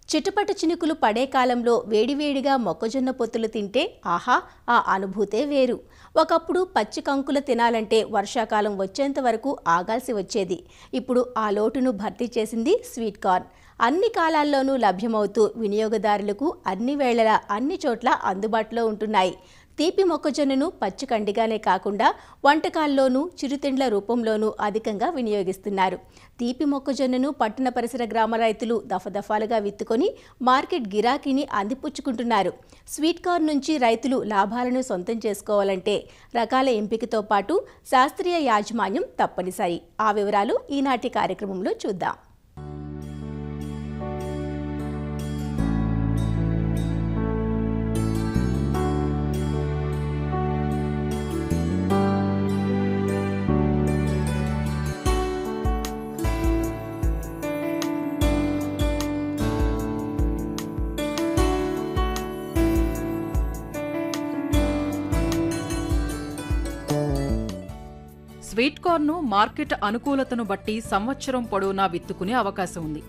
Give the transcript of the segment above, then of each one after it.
చిటపట చినుకులు పడే కాలంలో వేడివేడిగా మొక్కజొన్న పొత్తులు తింటే ఆహా, ఆ అనుభూతే వేరు. ఒకప్పుడు పచ్చి కంకులు తినాలంటే వర్షాకాలం వచ్చేంత వరకు ఆగాల్సి వచ్చేది. ఇప్పుడు ఆ లోటును భర్తీ చేసింది స్వీట్ కార్న్. అన్ని కాలాల్లోనూ లభ్యమవుతూ వినియోగదారులకు అన్ని వేళలా అన్ని చోట్ల అందుబాటులో ఉంటున్నాయి. తీపి మొక్కజొన్నను పచ్చికండిగానే కాకుండా వంటకాల్లోనూ చిరుతిండ్ల రూపంలోనూ అధికంగా వినియోగిస్తున్నారు. తీపి మొక్కజొన్నను పట్టణ పరిసర గ్రామ రైతులు దఫదఫాలుగా విత్తుకొని మార్కెట్ గిరాకీని అందిపుచ్చుకుంటున్నారు. స్వీట్ కార్న్ నుంచి రైతులు లాభాలను సొంతం చేసుకోవాలంటే రకాల ఎంపికతో పాటు శాస్త్రీయ యాజమాన్యం తప్పనిసరి. ఆ వివరాలు ఈనాటి కార్యక్రమంలో చూద్దాం. స్వీట్ కార్న్ను మార్కెట్ అనుకూలతను బట్టి సంవత్సరం పొడవునా విత్తుకునే అవకాశం ఉంది.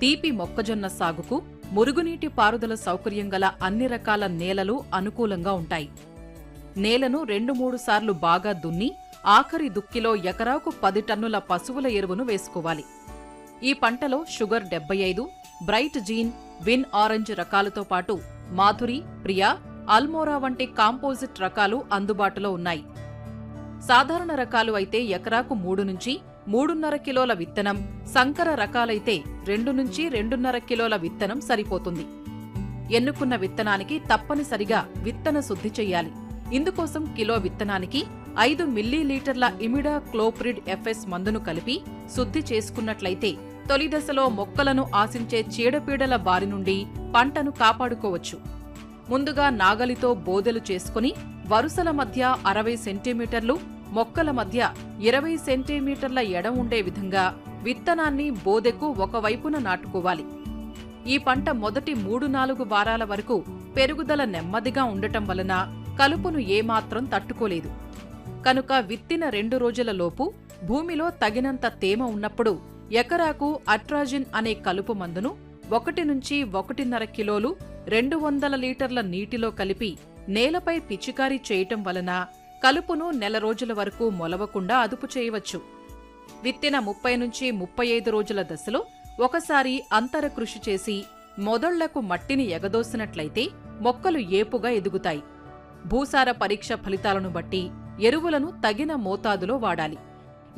తీపి మొక్కజొన్న సాగుకు మురుగునీటి పారుదల సౌకర్యం గల అన్ని రకాల నేలలు అనుకూలంగా ఉంటాయి. నేలను 2-3 సార్లు బాగా దున్ని ఆఖరి దుక్కిలో ఎకరాకు 10 టన్నుల పశువుల ఎరువును వేసుకోవాలి. ఈ పంటలో sugar 75, bright gene, win orange రకాలతో పాటు మాధురి, ప్రియా, అల్మోరా వంటి కాంపోజిట్ రకాలు అందుబాటులో ఉన్నాయి. సాధారణ రకాలు అయితే ఎకరాకు 3 నుంచి 3.5 కిలోల విత్తనం, సంకర రకాలైతే 2 నుంచి 2.5 కిలోల విత్తనం సరిపోతుంది. ఎన్నుకున్న విత్తనానికి తప్పనిసరిగా విత్తన శుద్ధి చెయ్యాలి. ఇందుకోసం కిలో విత్తనానికి 5 మిల్లీలీటర్ల ఇమిడా క్లోప్రిడ్ ఎఫ్ఎస్ మందును కలిపి శుద్ధి చేసుకున్నట్లయితే తొలి దశలో మొక్కలను ఆశించే చీడపీడల బారి నుండి పంటను కాపాడుకోవచ్చు. ముందుగా నాగలితో బోదెలు చేసుకుని వరుసల మధ్య 60 సెంటీమీటర్లు, మొక్కల మధ్య 20 సెంటీమీటర్ల ఎడం ఉండే విధంగా విత్తనాన్ని బోదెకు ఒకవైపున నాటుకోవాలి. ఈ పంట మొదటి 3-4 వారాల వరకు పెరుగుదల నెమ్మదిగా ఉండటం వలన కలుపును ఏమాత్రం తట్టుకోలేదు. కనుక విత్తిన 2 రోజులలోపు భూమిలో తగినంత తేమ ఉన్నప్పుడు ఎకరాకు అట్రాజిన్ అనే కలుపు మందును 1 నుంచి 1.5 కిలోలు 200 లీటర్ల నీటిలో కలిపి నేలపై పిచికారీ చేయటం వలన కలుపును నెల రోజుల వరకు మొలవకుండా అదుపు చేయవచ్చు. విత్తిన 30 నుంచి 35 రోజుల దశలో ఒకసారి అంతర కృషి చేసి మొదళ్లకు మట్టిని ఎగదోసినట్లయితే మొక్కలు ఏపుగా ఎదుగుతాయి. భూసార పరీక్ష ఫలితాలను బట్టి ఎరువులను తగిన మోతాదులో వాడాలి.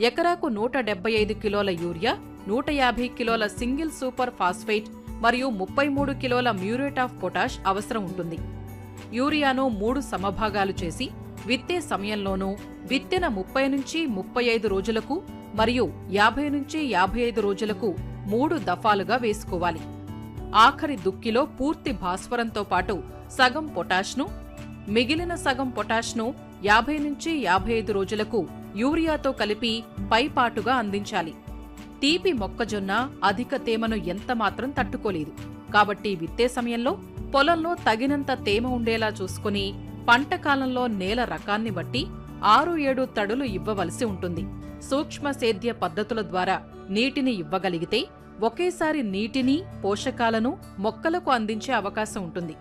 ఎకరాకు 175 కిలోల యూరియా, 150 కిలోల సింగిల్ సూపర్ ఫాస్ఫేట్ మరియు 33 కిలోల మ్యూరేట్ ఆఫ్ పొటాష్ అవసరం ఉంటుంది. యూరియాను 3 సమభాగాలు చేసి విత్తే సమయంలోనూ విత్తిన 30 నుంచి 35 రోజులకు మరియు 50 నుంచి 55 రోజులకు 3 దఫాలుగా వేసుకోవాలి. ఆఖరి దుక్కిలో పూర్తి భాస్వరంతో పాటు సగం పొటాష్ను, మిగిలిన సగం పొటాష్ను 50 నుంచి 55 రోజులకు యూరియాతో కలిపి పైపాటుగా అందించాలి. తీపి మొక్కజొన్న అధిక తేమను ఎంతమాత్రం తట్టుకోలేదు. కాబట్టి విత్తే సమయంలో పొలంలో తగినంత తేమ ఉండేలా చూసుకుని పంట కాలంలో నేల రకాన్ని బట్టి 6-7 తడులు ఇవ్వవలసి ఉంటుంది. సూక్ష్మ సేద్య పద్ధతుల ద్వారా నీటిని ఇవ్వగలిగితే ఒకేసారి నీటిని, పోషకాలను మొక్కలకు అందించే అవకాశం ఉంటుంది.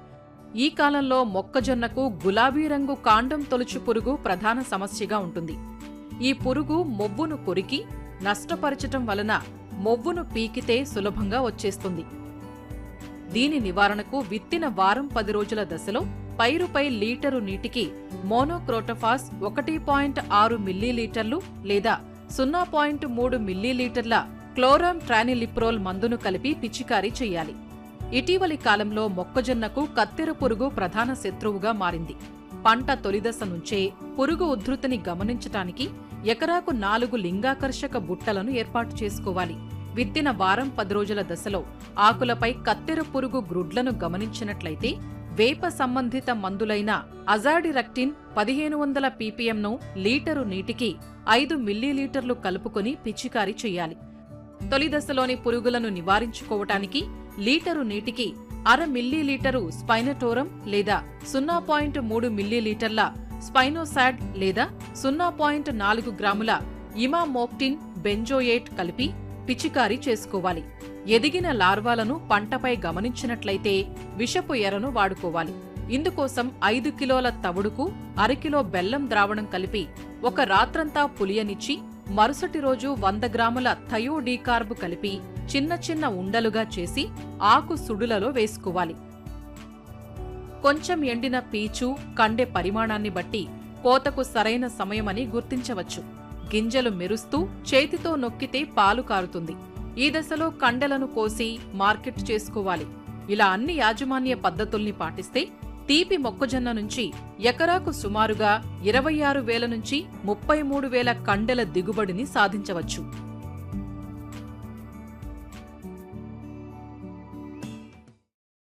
ఈ కాలంలో మొక్కజొన్నకు గులాబీ రంగు కాండం తొలుచు పురుగు ప్రధాన సమస్యగా ఉంటుంది. ఈ పురుగు మొవ్వును కొరికి నష్టపరచటం వలన మొవ్వును పీకితే సులభంగా వచ్చేస్తుంది. దీని నివారణకు విత్తిన వారం 10 రోజుల దశలో పైరుపై లీటరు నీటికి మోనోక్రోటోఫాస్ 1.6 మిల్లీలీటర్లు లేదా 0.3 మిల్లీలీటర్ల క్లోరామ్ ట్రానిలిప్రోల్ మందును కలిపి పిచికారీ చేయాలి. ఇటీవలి కాలంలో మొక్కజొన్నకు కత్తెర పురుగు ప్రధాన శత్రువుగా మారింది. పంట తొలిదశ నుంచే పురుగు ఉధృతిని గమనించటానికి ఎకరాకు 4 లింగాకర్షక బుట్టలను ఏర్పాటు చేసుకోవాలి. విత్తిన వారం 10 రోజుల దశలో ఆకులపై కత్తెర పురుగు గ్రుడ్లను గమనించినట్లయితే వేప సంబంధిత మందులైన అజాడిరక్టిన్ 1500 ppmను లీటరు నీటికి 5 మిల్లీలీటర్లు కలుపుకొని పిచికారీ చేయాలి. తొలి దశలోని పురుగులను నివారించుకోవటానికి లీటరు నీటికి 1/2 మిల్లీలీటరు స్పైనటోరం లేదా 0.3 మిల్లీలీటర్ల స్పైనోసాడ్ లేదా 0.4 గ్రాముల ఇమామోక్టిన్ బెంజోయేట్ కలిపి పిచికారీ చేసుకోవాలి. ఎదిగిన లార్వాలను పంటపై గమనించినట్లయితే విషపు ఎరను వాడుకోవాలి. ఇందుకోసం 5 కిలోల తవుడుకు అరకిలో బెల్లం ద్రావణం కలిపి ఒక రాత్రంతా పులియనిచ్చి మరుసటి రోజు 100 గ్రాముల థయోడీకార్బ్ కలిపి చిన్న చిన్న ఉండలుగా చేసి ఆకు సుడులలో వేసుకోవాలి. కొంచెం ఎండిన పీచు, కండె పరిమాణాన్ని బట్టి కోతకు సరైన సమయమని గుర్తించవచ్చు. గింజలు మెరుస్తూ చేతితో నొక్కితే పాలు కారుతుంది. ఈ దశలో కండెలను కోసి మార్కెట్ చేసుకోవాలి. ఇలా అన్ని యాజమాన్య పద్ధతుల్ని పాటిస్తే తీపి మొక్కజొన్న నుంచి ఎకరాకు సుమారుగా 26,000 నుంచి 33,000 కండెల దిగుబడిని సాధించవచ్చు.